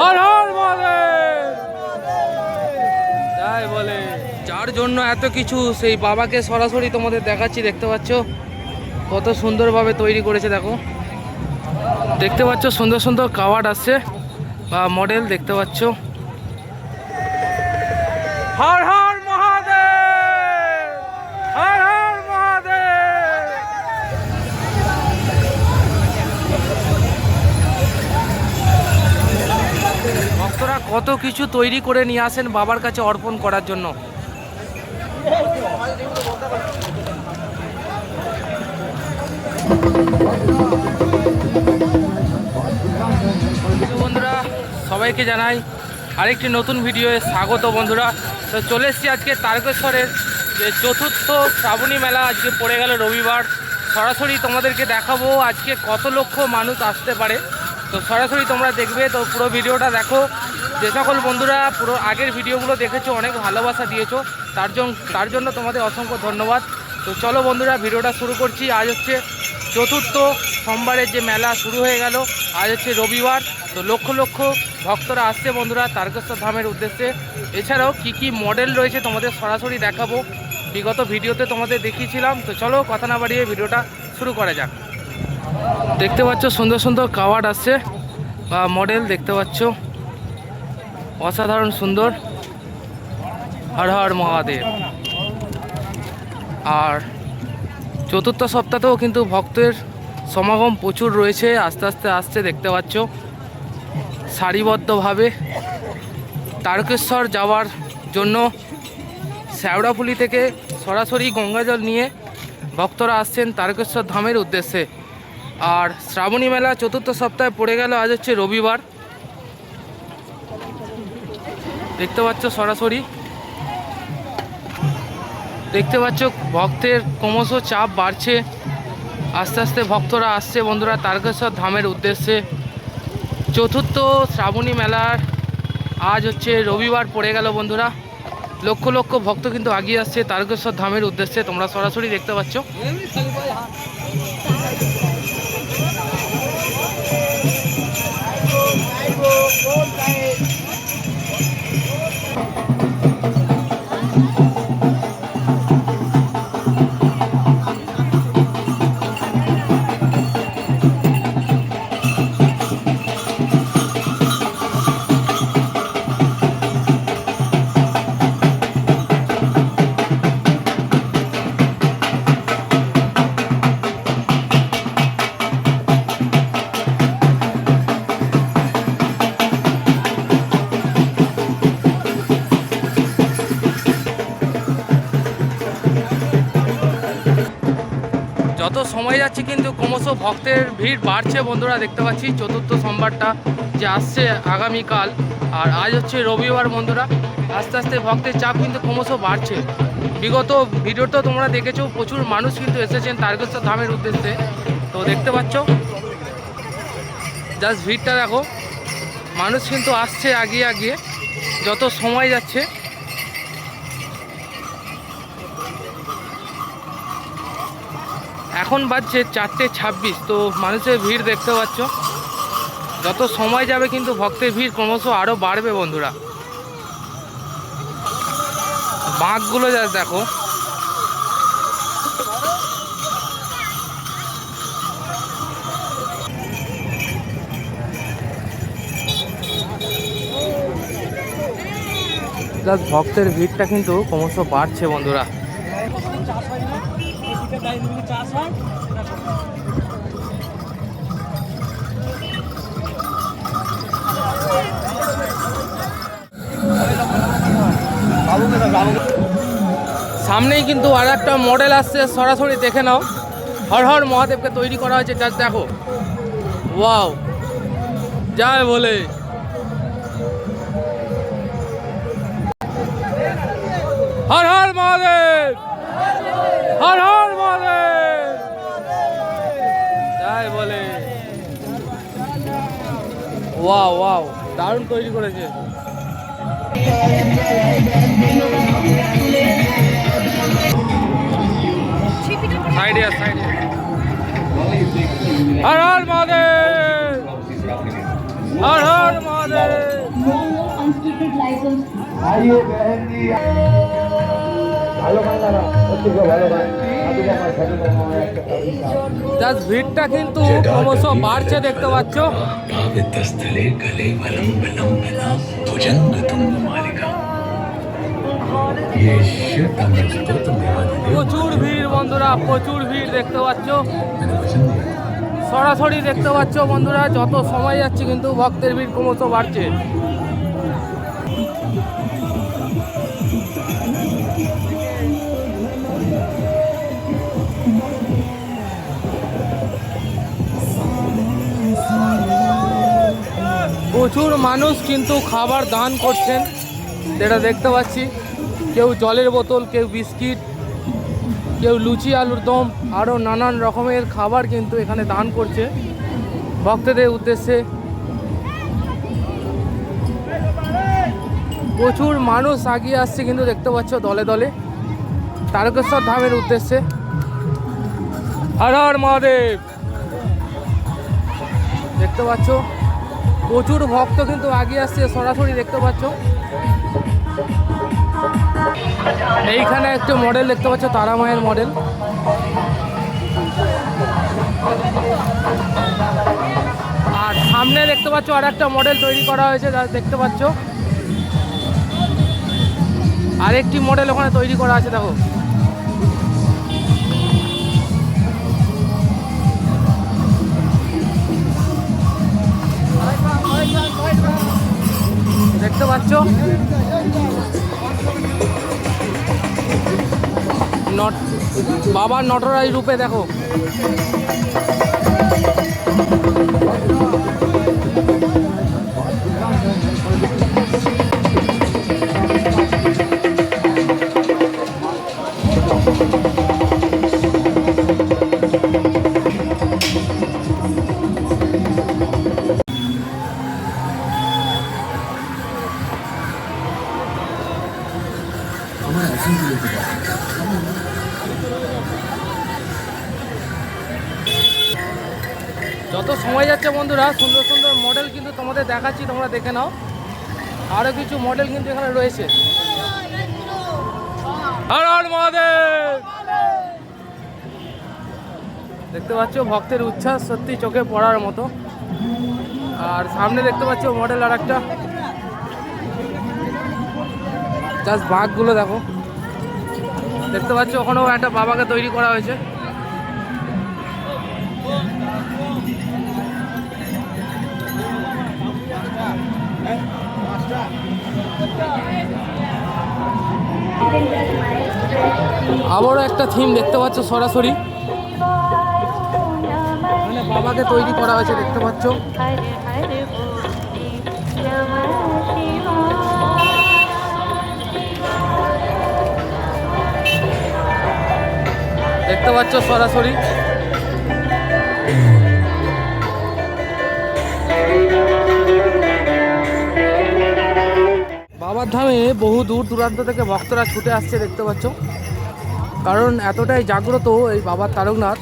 হর হর মহাদেব। তাই বলে যার জন্য এত কিছু, সেই বাবাকে সরাসরি তোমাদের দেখাচ্ছি। দেখতে পাচ্ছ কত সুন্দরভাবে তৈরি করেছে। দেখো, দেখতে পাচ্ছ সুন্দর সুন্দর কাওয়ার্ড আসছে বা মডেল দেখতে পাচ্ছ। হর হর মহাদেব, হর হর মহাদেব। ভক্তরা কত কিছু তৈরি করে নিয়ে আসেন বাবার কাছে অর্পণ করার জন্য। বন্ধুরা সবাইকে জানাই আরেকটি নতুন ভিডিওয়ে স্বাগত। বন্ধুরা তো চলে এসেছি আজকে তারকেশ্বরের যে চতুর্থ শ্রাবণী মেলা আজকে পড়ে গেল রবিবার। সরাসরি তোমাদেরকে দেখাবো আজকে কত লক্ষ মানুষ আসতে পারে। তো সরাসরি তোমরা দেখবে, তো পুরো ভিডিওটা দেখো। যে সকল বন্ধুরা পুরো আগের ভিডিওগুলো দেখেছো, অনেক ভালোবাসা দিয়েছো, তার জন্য তোমাদের অসংখ্য ধন্যবাদ। তো চলো বন্ধুরা ভিডিওটা শুরু করছি। আজ হচ্ছে চতুর্থ সোমবারের যে মেলা শুরু হয়ে গেল, আজ হচ্ছে রবিবার। তো লক্ষ লক্ষ ভক্তরা আসছে বন্ধুরা তারকেশ্বর ধামের উদ্দেশ্যে। এছাড়াও কি কি মডেল রয়েছে তোমাদের সরাসরি দেখাবো, বিগত ভিডিওতে তোমাদের দেখিয়েছিলাম। তো চলো কথা না বাড়িয়ে ভিডিওটা শুরু করা যাক। দেখতে পাচ্ছ সুন্দর সুন্দর কাওয়ার্ড আসছে বা মডেল দেখতে পাচ্ছ, অসাধারণ সুন্দর। হর হর মহাদেব। আর চতুর্থ সপ্তাহেও কিন্তু ভক্তের সমাগম প্রচুর রয়েছে, আস্তে আস্তে আসছে দেখতে পাচ্ছ সারিবদ্ধভাবে। তারকেশ্বর যাওয়ার জন্য শ্যাওড়াফুলি থেকে সরাসরি গঙ্গাজল নিয়ে ভক্তরা আসছেন তারকেশ্বর ধামের উদ্দেশ্যে। আর শ্রাবণী মেলা চতুর্থ সপ্তাহে পড়ে গেল, আজ হচ্ছে রবিবার। দেখতে পাচ্ছ সরাসরি, দেখতে পাচ্ছ ভক্তের ক্রমশ চাপ বাড়ছে। আস্তে আস্তে ভক্তরা আসছে বন্ধুরা তারকেশ্বর ধামের উদ্দেশ্যে। চতুর্থ শ্রাবণী মেলার আজ হচ্ছে রবিবার পড়ে গেল বন্ধুরা। লক্ষ লক্ষ ভক্ত কিন্তু আগিয়ে আসছে তারকেশ্বর ধামের উদ্দেশ্যে, তোমরা সরাসরি দেখতে পাচ্ছ। যত সময় যাচ্ছে কিন্তু ক্রমশ ভক্তের ভিড় বাড়ছে বন্ধুরা। দেখতে পাচ্ছি চতুর্থ সোমবারটা যে আসছে আগামীকাল, আর আজ হচ্ছে রবিবার বন্ধুরা। আস্তে আস্তে ভক্তের চাপ কিন্তু ক্রমশ বাড়ছে। বিগত ভিডিওটা তোমরা দেখেছো, প্রচুর মানুষ কিন্তু এসেছেন তারকেশ্বর ধামের উদ্দেশ্যে। তো দেখতে পাচ্ছ জাস্ট ভিড়টা দেখো, মানুষ কিন্তু আসছে আগিয়ে আগিয়ে যত সময় যাচ্ছে। এখন বাজছে 4:26। তো মানুষের ভিড় দেখতে পাচ্ছ, যত সময় যাবে কিন্তু ভক্তের ভিড় ক্রমশ আরও বাড়বে বন্ধুরা। বাঁকগুলো যা দেখো, জাস্ট ভক্তের ভিড়টা কিন্তু ক্রমশ বাড়ছে বন্ধুরা। সামনেই কিন্তু আর একটা মডেল আসছে, সরাসরি দেখে নাও। হর হর মহাদেবকে তৈরি করা হয়েছে, জাস্ট দেখো, ওয়াও যায় বলে। হর হর মহাদেব, হর হর মহাদেব যায় বলে। ওয়াও ওয়াও, দারুণ তৈরি করেছে। সাইডে সাইডে। হর হর মহাদেব, হর হর মহাদেব। आइए बहन जी ভালো গান লাগা অত্যন্ত ভালো গান আজকে আমার সাথে আমার একটা কবিতা জাস্ট ভিড়টা কিন্তু ক্রমশ বাড়ছে দেখতে পাচ্ছ। স্থলে গলে বলম বলম বলম ভুজঙ্গ তুঙ্গ মালিকা ये शतमस्तु तुम्हारा প্রচুর ভিড় বন্ধুরা, প্রচুর ভিড় দেখতে পাচ্ছ। मैंने वचन दिया সরাসরি দেখতে পাচ্ছ বন্ধুরা, যত সময় যাচ্ছে কিন্তু ভক্তের ভিড় ক্রমশ বাড়ছে। প্রচুর মানুষ কিন্তু খাবার দান করছেন, যেটা দেখতে পাচ্ছি। কেউ জলের বোতল, কেউ বিস্কিট, কেউ লুচি আলুর দম, আরও নানান রকমের খাবার কিন্তু এখানে দান করছে ভক্তদের উদ্দেশ্যে। প্রচুর মানুষ আগিয়ে আসছে কিন্তু দেখতে পাচ্ছ দলে দলে তারকেশ্বর ধামের উদ্দেশ্যে। হর হর মহাদেব। দেখতে পাচ্ছ প্রচুর ভক্ত কিন্তু আগিয়ে আসছে সরাসরি দেখতে পাচ্ছ। এইখানে একটা মডেল দেখতে পাচ্ছ, তারা মায়ের মডেল। আর সামনে দেখতে পাচ্ছ আর একটা মডেল তৈরি করা হয়েছে, যা দেখতে পাচ্ছ আরেকটি মডেল ওখানে তৈরি করা আছে। দেখো দেখতে পাচ্ছ বাবা নটরাজ রূপে। দেখো যত সময় যাচ্ছে বন্ধুরা সুন্দর সুন্দর মডেল কিন্তু তোমাদের দেখাচ্ছি, তোমরা দেখে নাও। আরও কিছু মডেল কিন্তু এখানে রয়েছে। হর হর মহাদেব। দেখতে পাচ্ছ ভক্তের উচ্ছ্বাস সত্যি চোখে পড়ার মতো। আর সামনে দেখতে পাচ্ছ মডেল আর একটা, জাস্ট বাঘগুলো দেখো। দেখতে পাচ্ছ ওখানেও একটা বাবাকে তৈরি করা হয়েছে। আবারও একটা থিম দেখতে পাচ্ছ সরাসরি, মানে বাবাকে তৈরি করা হয়েছে দেখতে পাচ্ছ। দেখতে পাচ্ছ সরাসরি। বাবার ধামে বহু দূর দূরান্ত থেকে ভক্তরা ছুটে আসছে দেখতে পাচ্ছ, কারণ এতটাই জাগ্রত এই বাবার তারকনাথ।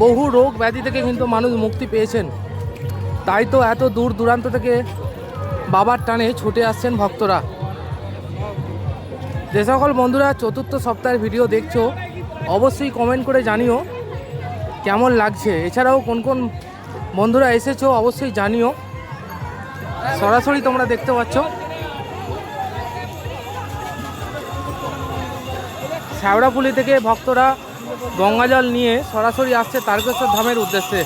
বহু রোগ ব্যাধি থেকে কিন্তু মানুষ মুক্তি পেয়েছেন, তাই তো এত দূর দূরান্ত থেকে বাবার টানে ছুটে আসছেন ভক্তরা। যে সকল বন্ধুরা চতুর্থ সপ্তাহের ভিডিও দেখছো অবশ্যই কমেন্ট করে জানিও কেমন লাগছে। এছাড়াও কোন কোন বন্ধুরা এসেছো অবশ্যই জানিও। সরাসরি তোমরা দেখতে পাচ্ছ শ্যাওড়াফুলি থেকে ভক্তরা গঙ্গাজল নিয়ে সরাসরি আসছে তারকেশ্বর ধামের উদ্দেশ্যে।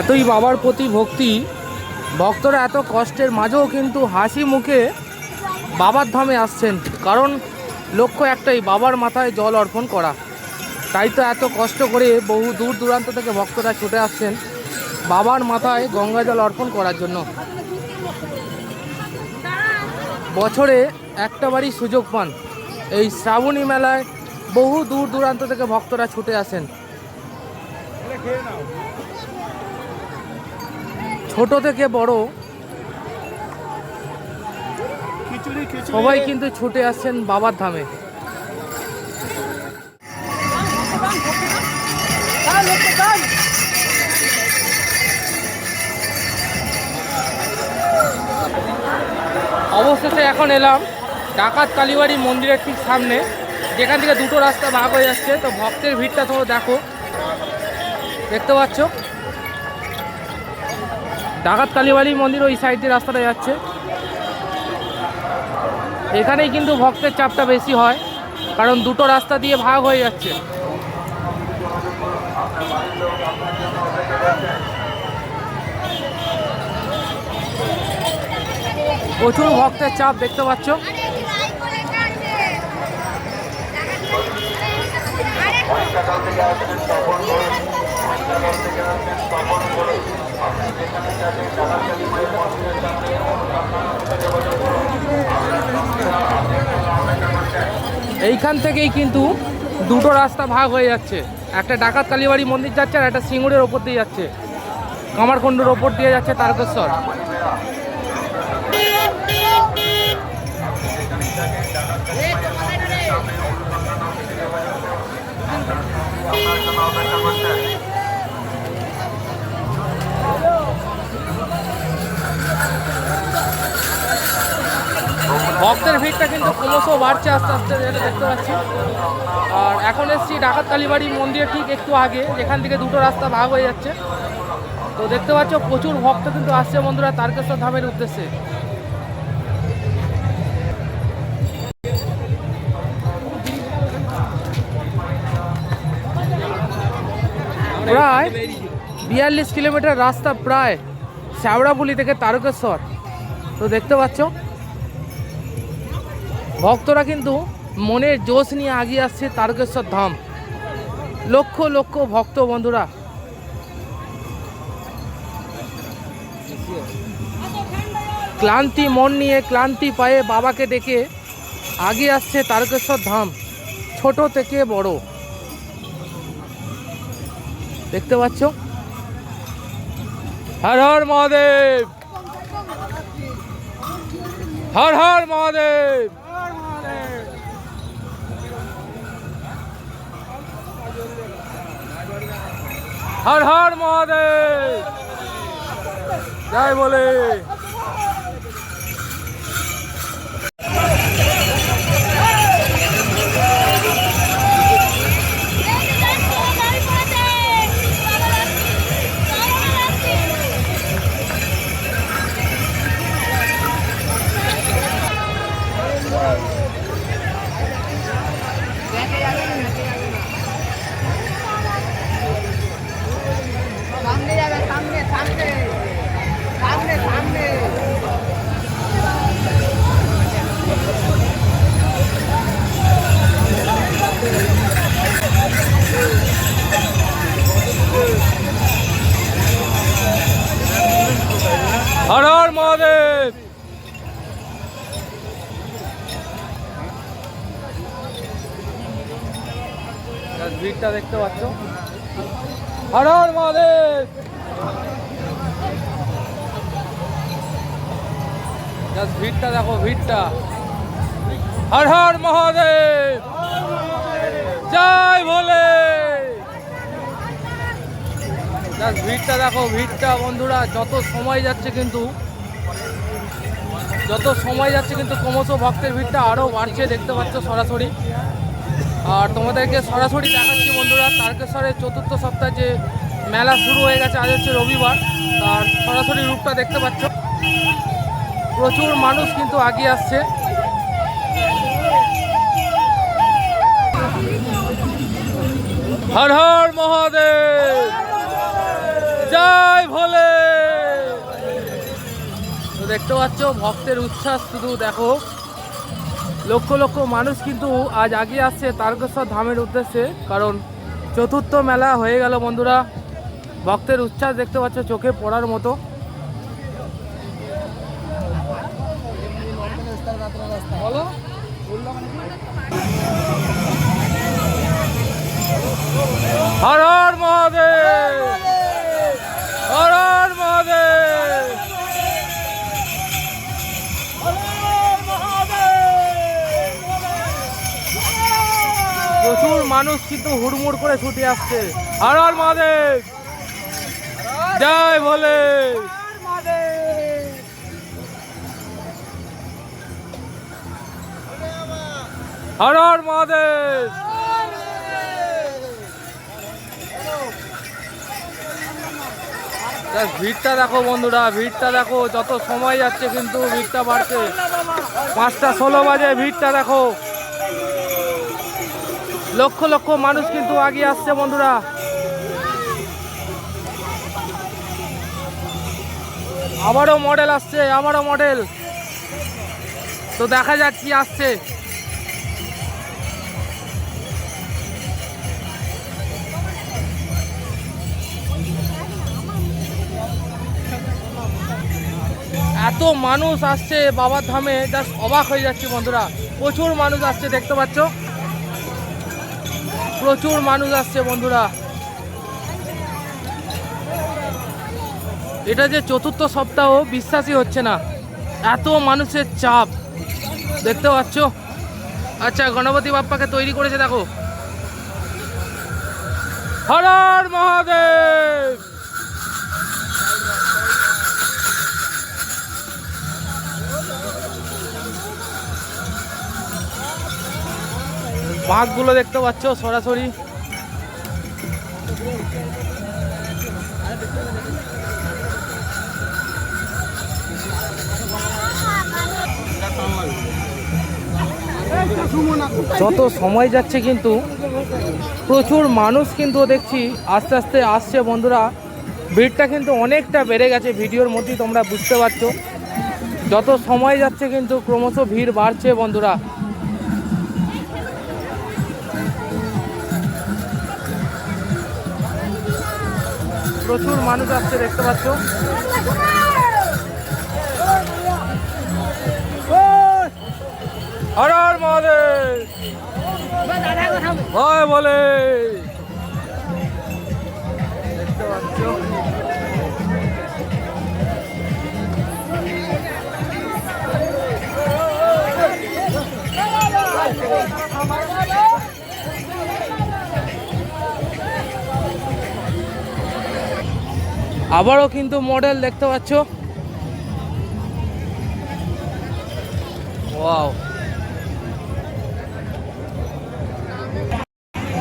এতই বাবার প্রতি ভক্তি, ভক্তরা এত কষ্টের মাঝেও কিন্তু হাসি মুখে বাবার ধামে আসছেন, কারণ লক্ষ্য একটাই, বাবার মাথায় জল অর্পণ করা। তাই তো এত কষ্ট করে বহু দূর দূরান্ত থেকে ভক্তরা ছুটে আসছেন বাবার মাথায় গঙ্গা জল অর্পণ করার জন্য। বছরে একটাবারই সুযোগ পান, এই শ্রাবণী মেলায় বহু দূর দূরান্ত থেকে ভক্তরা ছুটে আসেন। ছোট থেকে বড় সবাই কিন্তু ছুটে আসছেন বাবার ধামে। অবশেষে এখন এলাম ডাকাত কালীবাড়ি মন্দিরের ঠিক সামনে, যেখান থেকে দুটো রাস্তা ভাগ হয়ে যাচ্ছে। তো ভক্তের ভিড়টা তোমরা দেখো, দেখতে পাচ্ছ ডাকাত কালীবাড়ি মন্দির ওই সাইড দিয়ে রাস্তাটা যাচ্ছে। এখানেই কিন্তু ভক্তের চাপটা বেশি হয়, কারণ দুটো রাস্তা দিয়ে ভাগ হয়ে যাচ্ছে। প্রচুর ভক্তের চাপ দেখতে পাচ্ছ। এইখান থেকেই কিন্তু দুটো রাস্তা ভাগ হয়ে যাচ্ছে, একটা ডাকাত কালীবাড়ি মন্দির যাচ্ছে আর একটা সিঙ্গুরের ওপর দিয়ে যাচ্ছে, কামারকুণ্ডুর ওপর দিয়ে যাচ্ছে তারকেশ্বর। ভক্তের ভিড়টা কিন্তু ক্রমশ বাড়ছে আস্তে আস্তে, যেটা দেখতে পাচ্ছি। আর এখন এসছি ডাকাত কালীবাড়ি মন্দিরের ঠিক একটু আগে, যেখান থেকে দুটো রাস্তা ভাগ হয়ে যাচ্ছে। তো দেখতে পাচ্ছ প্রচুর ভক্ত কিন্তু আসছে বন্ধুরা তারকেশ্বর ধামের উদ্দেশ্যে। প্রায় 42 কিলোমিটার রাস্তা, প্রায় শ্যাওড়াফুলি থেকে তারকেশ্বর। তো দেখতে পাচ্ছ ভক্তরা কিন্তু মনের জোশ নিয়ে এগিয়ে আসছে তারকেশ্বর ধাম। লক্ষ লক্ষ ভক্ত বন্ধুরা। ক্লান্তি মন নিয়ে, ক্লান্তি পায়ে বাবাকে ডেকে এগিয়ে আসছে তারকেশ্বর ধাম, ছোট থেকে বড়। দেখতে পাচ্ছ। হর হর মহাদেব, হর হর মহাদেব। হর হর মহাদেব, জয় বলে। হর হর মহাদেব। ভিড়টা দেখতে পাচ্ছ। হর হর মহাদেব। ভিড়টা দেখো, ভিড়টা। হর হর মহাদেব, জয় ভোলে। ভিড়টা দেখো, ভিড়টা বন্ধুরা। যত সময় যাচ্ছে কিন্তু ক্রমশ ভক্তের ভিড়টা আরও বাড়ছে, দেখতে পাচ্ছ সরাসরি। আর তোমাদেরকে সরাসরি দেখাচ্ছি বন্ধুরা তারকেশ্বরের চতুর্থ সপ্তাহে যে মেলা শুরু হয়ে গেছে, আজ হচ্ছে রবিবার। তার সরাসরি রূপটা দেখতে পাচ্ছ। প্রচুর মানুষ কিন্তু এগিয়ে আসছে। হর হর মহাদেব, জয় ভোলে। তো দেখতে পাচ্ছ ভক্তের উচ্ছ্বাস শুধু দেখো। লক্ষ লক্ষ মানুষ কিন্তু আজ এগিয়ে আসছে তারকেশ্বর ধামের উদ্দেশ্যে, কারণ চতুর্থ মেলা হয়ে গেল বন্ধুরা। ভক্তের উচ্ছ্বাস দেখতে পাচ্ছ, চোখে পড়ার মতো। হর হর মহাদেব, হর হর মহাদেব। মানুষ কিন্তু হুড়মুড় করে ছুটে আসছে। হর হর মহাদেব, জয় ভোলে। হর হর মহাদেব। ভিড়টা দেখো বন্ধুরা, ভিড়টা দেখো, যত সময় যাচ্ছে কিন্তু ভিড়টা বাড়ছে। 5:16 বাজে, ভিড়টা দেখো, লক্ষ লক্ষ মানুষ কিন্তু আগিয়ে আসছে বন্ধুরা। আবারও মডেল আসছে, আবারও মডেল, তো দেখা যাক কি আসছে। এত মানুষ আসছে বাবার ধামে, জাস্ট অবাক হয়ে যাচ্ছে বন্ধুরা। প্রচুর মানুষ আসছে, দেখতে পাচ্ছ, প্রচুর মানুষ আসছে বন্ধুরা। এটা যে চতুর্থ সপ্তাহ, বিশ্বাসই হচ্ছে না, এত মানুষের চাপ, দেখতে পাচ্ছ। আচ্ছা, গণপতি বাপ্পাকে তৈরি করেছে দেখো। হর হর মহাদেব। বাঘগুলো দেখতে পাচ্ছ সরাসরি। যত সময় যাচ্ছে কিন্তু প্রচুর মানুষ কিন্তু দেখছি আস্তে আস্তে আসছে বন্ধুরা। ভিড়টা কিন্তু অনেকটা বেড়ে গেছে, ভিডিওর মধ্যেই তোমরা বুঝতে পারছো। যত সময় যাচ্ছে কিন্তু ক্রমশ ভিড় বাড়ছে বন্ধুরা। প্রচুর মানুষ আসছে, দেখতে পাচ্ছ। হর হর মহাদেব, জয় বলে, দেখতে পাচ্ছ। আবারও কিন্তু মডেল দেখতে পাচ্ছ। ওয়াও,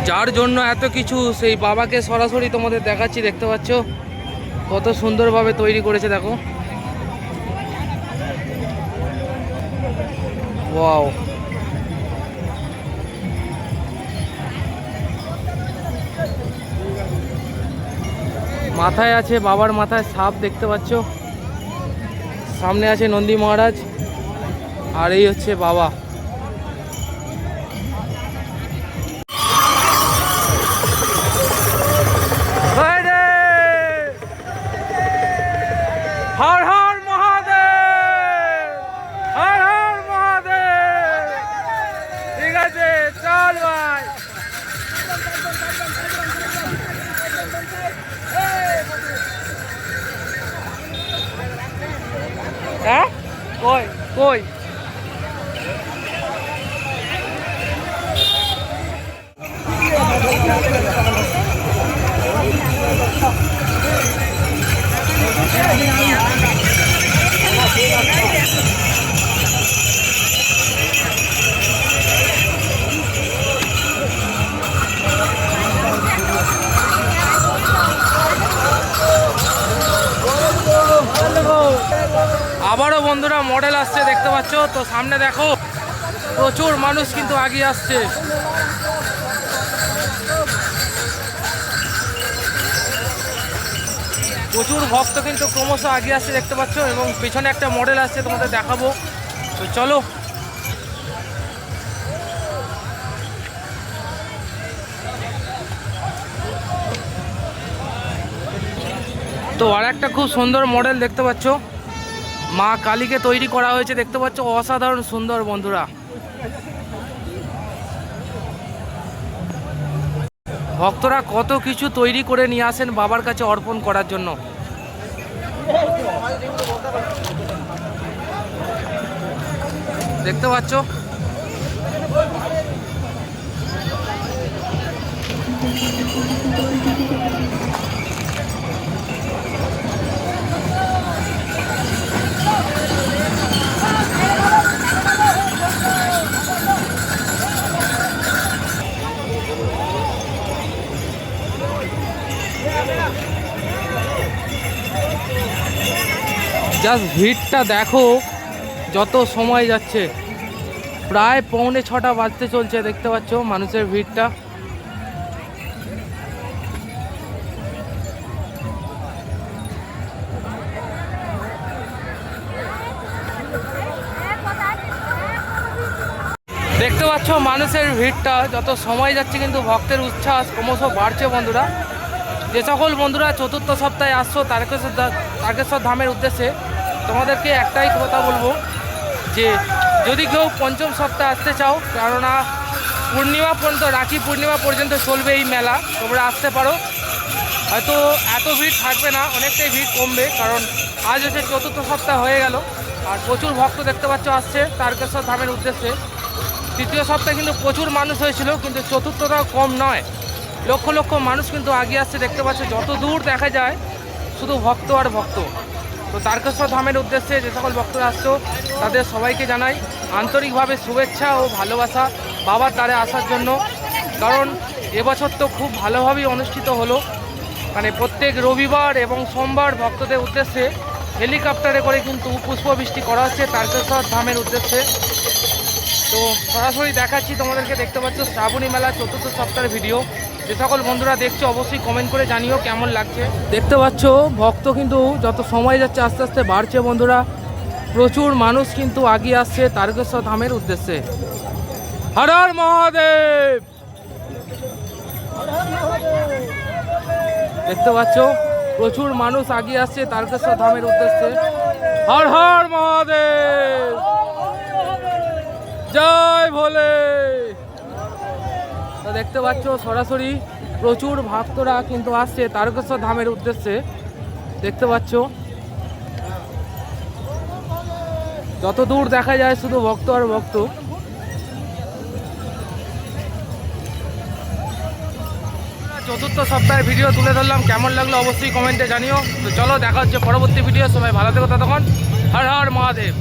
যার জন্য এত কিছু, সেই বাবাকে সরাসরি তোমাদের দেখাচ্ছি, দেখতে পাচ্ছ কত সুন্দরভাবে তৈরি করেছে দেখো। ওয়াও, মাথায় আছে, বাবার মাথায় সাপ দেখতে পাচ্ছ, সামনে আছে নন্দী মহারাজ, আর এই হচ্ছে বাবা। হর হর মহাদেব, হর হর মহাদেব। ঠিক আছে, চল ভাই। হ্যাঁ, কই কই আবারও বন্ধুরা মডেল আসছে, দেখতে পাচ্ছ তো, সামনে দেখো প্রচুর মানুষ কিন্তু আগিয়ে আসছে। প্রচুর ভক্ত কিন্তু ক্রমশ আগিয়ে আসছে, দেখতে পাচ্ছ, এবং পিছনে একটা মডেল আসছে, তোমাদের দেখাবো, তো চলো। তো আর একটা খুব সুন্দর মডেল দেখতে পাচ্ছ, মা কালীকে তৈরি করা হয়েছে, দেখতে পাচ্ছ, অসাধারণ সুন্দর বন্ধুরা। ভক্তরা কত কিছু তৈরি করে নিয়ে আসেন বাবার কাছে অর্পণ করার জন্য। দেখতে পাচ্ছ। জাস্ট ভিড়টা দেখো, যত সময় যাচ্ছে প্রায় 5:45 বাজতে চলছে, দেখতে পাচ্ছ মানুষের ভিড়টা। দেখতে পাচ্ছ মানুষের ভিড়টা, যত সময় যাচ্ছে কিন্তু ভক্তের উচ্ছ্বাস ক্রমশ বাড়ছে বন্ধুরা। যে সকল বন্ধুরা চতুর্থ সপ্তাহে আসছো তারকেশ্বর ধামের উদ্দেশ্যে, তোমাদেরকে একটাই কথা বলবো যে যদি কেউ পঞ্চম সপ্তাহে আসতে চাও, কেননা পূর্ণিমা পর্যন্ত, রাখি পূর্ণিমা পর্যন্ত চলবে এই মেলা, তোমরা আসতে পারো। হয়তো এত ভিড় থাকবে না, অনেকটাই ভিড় কমবে, কারণ আজ হচ্ছে চতুর্থ সপ্তাহ হয়ে গেল আর প্রচুর ভক্ত দেখতে পাচ্ছ আসছে তারকেশ্বর ধামের উদ্দেশ্যে। তৃতীয় সপ্তাহে কিন্তু প্রচুর মানুষ হয়েছিল, কিন্তু চতুর্থটাও কম নয়, লক্ষ লক্ষ মানুষ কিন্তু আগে আসছে দেখতে পাচ্ছ। যত দূর দেখা যায় শুধু ভক্ত আর ভক্ত। তো তারকেশ্বর ধামের উদ্দেশ্যে যে সকল ভক্তরা আসছো তাদের সবাইকে জানাই আন্তরিকভাবে শুভেচ্ছা ও ভালোবাসা বাবার দ্বারে আসার জন্য। কারণ এবছর তো খুব ভালোভাবেই অনুষ্ঠিত হলো, মানে প্রত্যেক রবিবার এবং সোমবার ভক্তদের উদ্দেশ্যে হেলিকপ্টারে করে কিন্তু পুষ্পবৃষ্টি করা হচ্ছে তারকেশ্বর ধামের উদ্দেশ্যে। তো সরাসরি দেখাচ্ছি তোমাদেরকে, দেখতে পাচ্ছ শ্রাবণী মেলা চতুর্থ সপ্তাহের ভিডিও। যে সকল বন্ধুরা দেখছো অবশ্যই কমেন্ট করে জানিও কেমন লাগছে। দেখতে পাচ্ছ ভক্ত কিন্তু যত সময় যাচ্ছে আস্তে আস্তে বাড়ছে বন্ধুরা, প্রচুর মানুষ কিন্তু আগিয়ে আসছে তারকেশ্বর ধামের উদ্দেশ্যে। হর হর মহাদেব। দেখতে পাচ্ছ প্রচুর মানুষ আগিয়ে আসছে তারকেশ্বর ধামের উদ্দেশ্যে। হর হর মহাদেব, জয় ভোলে। তো দেখতে পাচ্ছ সরাসরি প্রচুর ভক্তরা কিন্তু আসছে তারকেশ্বর ধামের উদ্দেশ্যে, দেখতে পাচ্ছ যত দূর দেখা যায় শুধু ভক্ত আর ভক্ত। চতুর্থ সপ্তাহের ভিডিও তুলে ধরলাম, কেমন লাগলো অবশ্যই কমেন্টে জানিও। তো চলো দেখা হচ্ছে পরবর্তী ভিডিও, সবাই ভালো থেকো ততক্ষণ। হর হর মহাদেব।